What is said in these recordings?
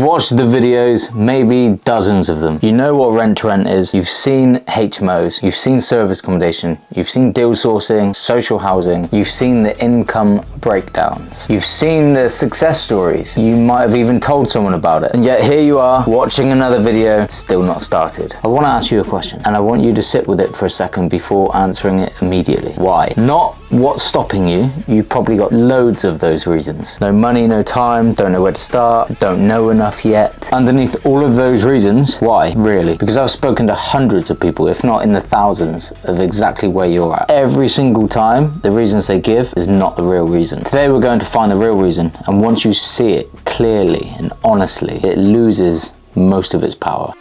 watched the videos, maybe dozens of them. You know what rent to rent is. You've seen HMOs, you've seen service accommodation, you've seen deal sourcing, social housing, you've seen the income breakdowns, you've seen the success stories, you might have even told someone about it, and yet here you are watching another video, still not started. I want to ask you a question, and I want you to sit with it for a second before answering it immediately. Why? Not what's stopping you. You've probably got loads of those reasons. No money, no time, don't know where to start, don't know enough yet. Underneath all of those reasons, why? Really? Because I've spoken to hundreds of people, if not in the thousands, of exactly where you're at. Every single time, the reasons they give is not the real reason. Today we're going to find the real reason, and once you see it clearly and honestly, it loses most of its power.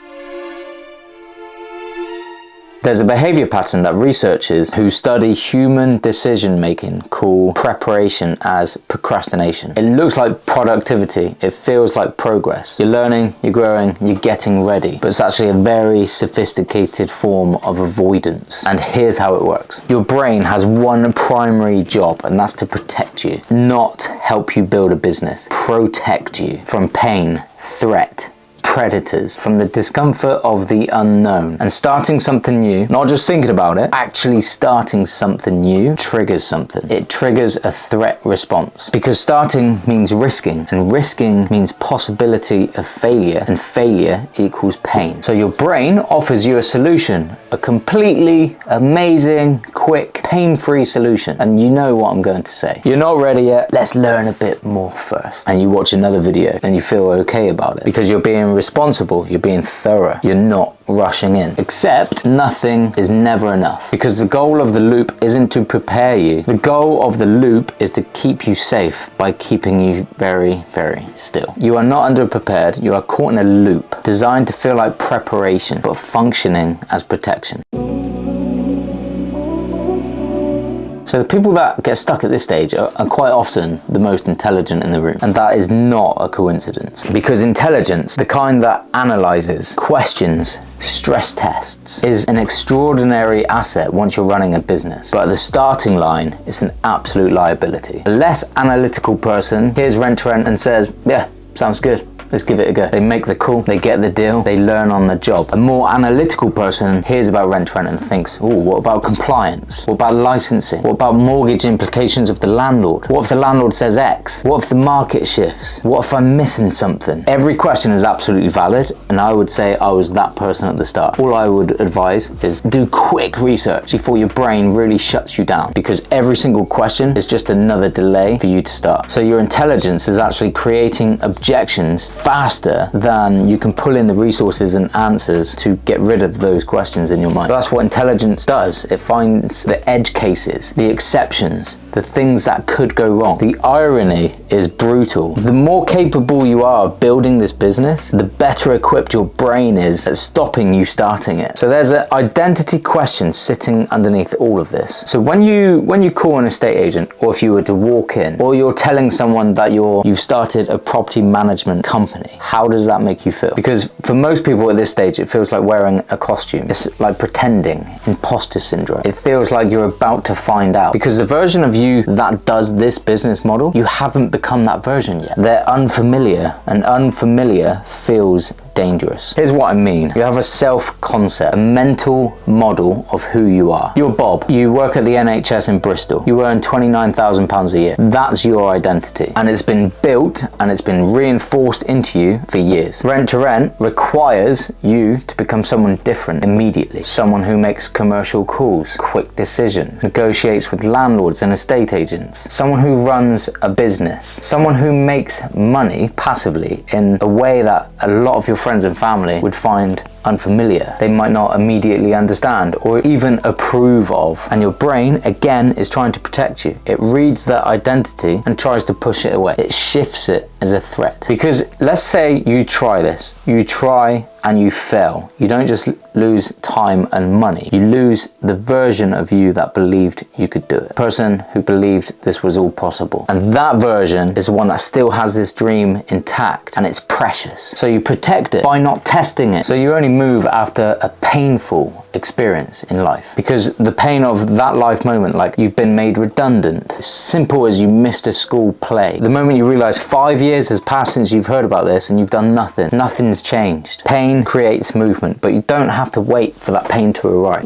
There's a behavior pattern that researchers who study human decision making call preparation as procrastination. It looks like productivity, it feels like progress. You're learning, you're growing, you're getting ready, but it's actually a very sophisticated form of avoidance. And here's how it works. Your brain has one primary job, and that's to protect you, not help you build a business. Protect you from pain, threat, predators, from the discomfort of the unknown. And starting something new, not just thinking about it, actually starting something new triggers something. It triggers a threat response, because starting means risking, and risking means possibility of failure, and failure equals pain. So your brain offers you a solution, a completely amazing, quick, pain-free solution. And you know what I'm going to say. You're not ready yet, let's learn a bit more first. And you watch another video and you feel okay about it, because you're being responsible, you're being thorough, you're not rushing in. Except nothing is never enough, because the goal of the loop isn't to prepare you. The goal of the loop is to keep you safe by keeping you very, very still. You are not underprepared, you are caught in a loop designed to feel like preparation, but functioning as protection. So the people that get stuck at this stage are quite often the most intelligent in the room. And that is not a coincidence. Because intelligence, the kind that analyzes, questions, stress tests, is an extraordinary asset once you're running a business. But at the starting line, it's an absolute liability. A less analytical person hears rent to rent and says, yeah, sounds good. Let's give it a go. They make the call, they get the deal, they learn on the job. A more analytical person hears about rent to rent and thinks, oh, what about compliance? What about licensing? What about mortgage implications of the landlord? What if the landlord says X? What if the market shifts? What if I'm missing something? Every question is absolutely valid, and I would say I was that person at the start. All I would advise is do quick research before your brain really shuts you down, because every single question is just another delay for you to start. So your intelligence is actually creating objections faster than you can pull in the resources and answers to get rid of those questions in your mind. That's what intelligence does. It finds the edge cases, the exceptions, the things that could go wrong. The irony is brutal. The more capable you are of building this business, the better equipped your brain is at stopping you starting it. So there's an identity question sitting underneath all of this. So when you call an estate agent, or if you were to walk in, or you're telling someone that you've started a property management company, how does that make you feel? Because for most people at this stage, it feels like wearing a costume. It's like pretending, imposter syndrome. It feels like you're about to find out, because the version of you that does this business model, you haven't become that version yet. They're unfamiliar, and unfamiliar feels dangerous. Here's what I mean. You have a self-concept, a mental model of who you are. You're Bob. You work at the NHS in Bristol. You earn £29,000 a year. That's your identity. And it's been built and it's been reinforced into you for years. Rent to rent requires you to become someone different immediately. Someone who makes commercial calls, quick decisions, negotiates with landlords and estate agents. Someone who runs a business. Someone who makes money passively in a way that a lot of your friends and family would find unfamiliar. They might not immediately understand or even approve of. And your brain, again, is trying to protect you. It reads that identity and tries to push it away. It shifts it as a threat. Because let's say you try this. You try and you fail, you don't just lose time and money. You lose the version of you that believed you could do it. Person who believed this was all possible. And that version is the one that still has this dream intact, and it's precious. So you protect it by not testing it. So you only move after a painful experience in life, because the pain of that life moment, like you've been made redundant, as simple as you missed a school play, the moment you realize 5 years has passed since you've heard about this and you've done nothing, nothing's changed. Pain creates movement, but you don't have to wait for that pain to arrive.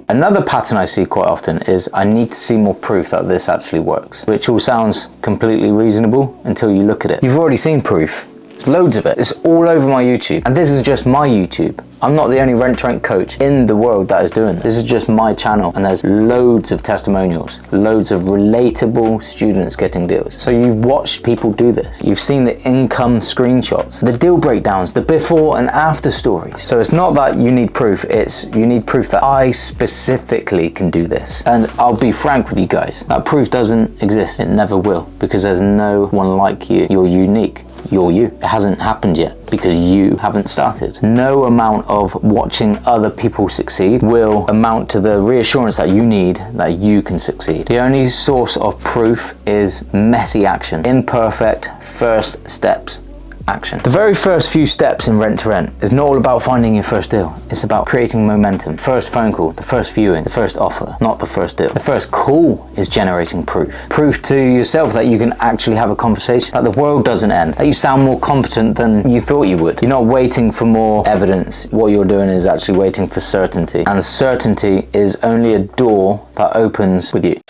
Another pattern I see quite often is I need to see more proof that this actually works, which all sounds completely reasonable until you look at it. You've already seen proof. There's loads of it. It's all over my YouTube. And this is just my YouTube. I'm not the only rent-to-rent coach in the world that is doing this. This is just my channel, and there's loads of testimonials, loads of relatable students getting deals. So you've watched people do this. You've seen the income screenshots, the deal breakdowns, the before and after stories. So it's not that you need proof, it's you need proof that I specifically can do this. And I'll be frank with you guys, that proof doesn't exist. It never will, because there's no one like you. You're unique. You're you. It hasn't happened yet because you haven't started. No amount of watching other people succeed will amount to the reassurance that you need that you can succeed. The only source of proof is messy action, imperfect first steps. Action. The very first few steps in rent to rent is not all about finding your first deal. It's about creating momentum. First phone call, the first viewing, the first offer, not the first deal. The first call is generating proof. Proof to yourself that you can actually have a conversation, that the world doesn't end, that you sound more competent than you thought you would. You're not waiting for more evidence. What you're doing is actually waiting for certainty. And certainty is only a door that opens with you.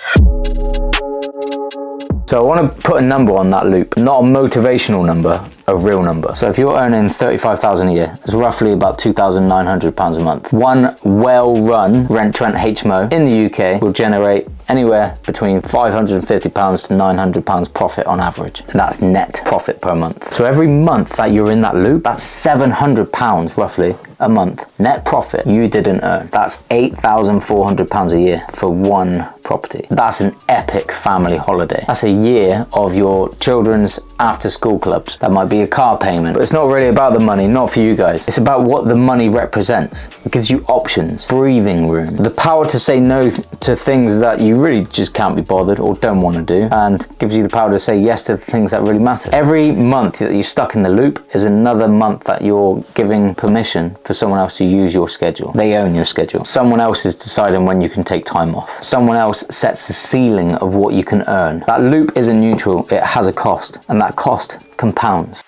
So I want to put a number on that loop, not a motivational number, a real number. So if you're earning 35,000 a year, it's roughly about £2,900 a month. One well-run rent-to-rent HMO in the UK will generate anywhere between £550 to £900 profit on average. And that's net profit per month. So every month that you're in that loop, that's £700 roughly a month net profit you didn't earn. That's £8,400 a year for one property. That's an epic family holiday. That's a year of your children's after school clubs. That might be a car payment, but it's not really about the money, not for you guys. It's about what the money represents. It gives you options, breathing room, the power to say no to things that you really just can't be bothered or don't want to do, and gives you the power to say yes to the things that really matter. Every month that you're stuck in the loop is another month that you're giving permission for someone else to use your schedule. They own your schedule. Someone else is deciding when you can take time off. Someone else sets the ceiling of what you can earn. That loop isn't neutral, it has a cost, and that cost compounds.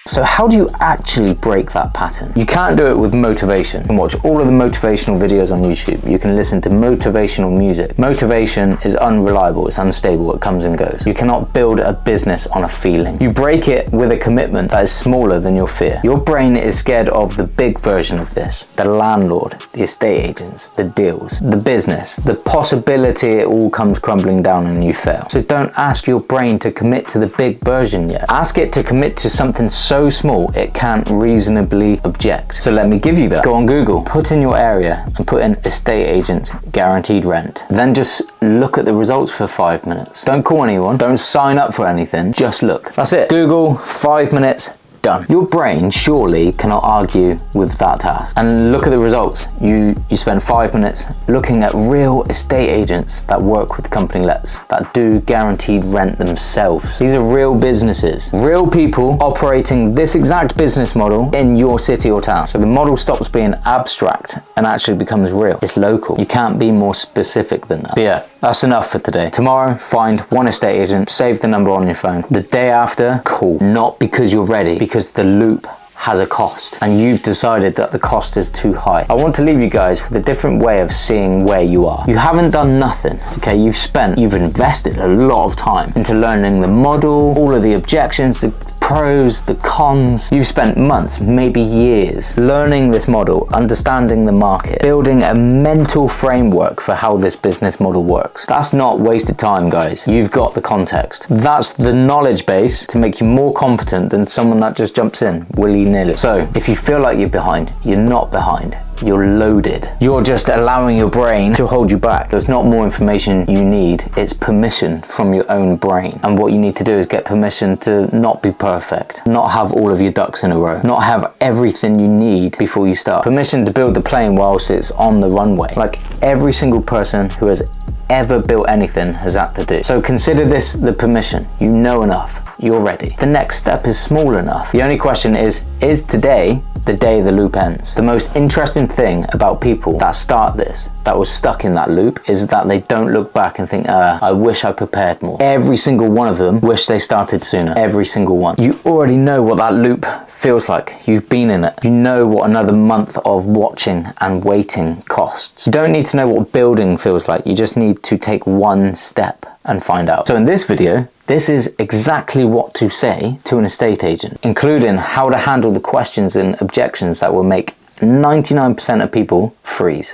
So how do you actually break that pattern? You can't do it with motivation. You can watch all of the motivational videos on YouTube. You can listen to motivational music. Motivation is unreliable, it's unstable, it comes and goes. You cannot build a business on a feeling. You break it with a commitment that is smaller than your fear. Your brain is scared of the big version of this. The landlord, the estate agents, the deals, the business, the possibility it all comes crumbling down and you fail. So don't ask your brain to commit to the big version yet. Ask it to commit to something so small it can't reasonably object. So let me give you that. Go on Google, put in your area and put in estate agents guaranteed rent. Then just look at the results for 5 minutes. Don't call anyone, don't sign up for anything, just look. That's it. Google, 5 minutes, done. Your brain surely cannot argue with that task. And look at the results. You spend 5 minutes looking at real estate agents that work with company lets, that do guaranteed rent themselves. These are real businesses, real people operating this exact business model in your city or town. So the model stops being abstract and actually becomes real. It's local. You can't be more specific than that. But yeah, that's enough for today. Tomorrow, find one estate agent, save the number on your phone. The day after, call. Not because you're ready, because the loop has a cost and you've decided that the cost is too high. I want to leave you guys with a different way of seeing where you are. You haven't done nothing, okay? You've invested a lot of time into learning the model, all of the objections, the pros, the cons. You've spent months, maybe years, learning this model, understanding the market, building a mental framework for how this business model works. That's not wasted time, guys. You've got the context. That's the knowledge base to make you more competent than someone that just jumps in willy-nilly. So if you feel like you're behind, you're not behind. you're loaded. You're just allowing your brain to hold you back. There's not more information you need, it's permission from your own brain. And what you need to do is get permission to not be perfect, not have all of your ducks in a row, not have everything you need before you start. Permission to build the plane whilst it's on the runway, like every single person who has ever built anything has had to do. So consider this the permission. You know enough, you're ready. The next step is small enough. The only question is today the day the loop ends? The most interesting thing about people that start this, that was stuck in that loop, is that they don't look back and think, I wish I prepared more. Every single one of them wish they started sooner. Every single one. You already know what that loop feels like. You've been in it. You know what another month of watching and waiting costs. You don't need to know what building feels like. You just need to take one step and find out. So in this video, this is exactly what to say to an estate agent, including how to handle the questions and objections that will make 99% of people freeze.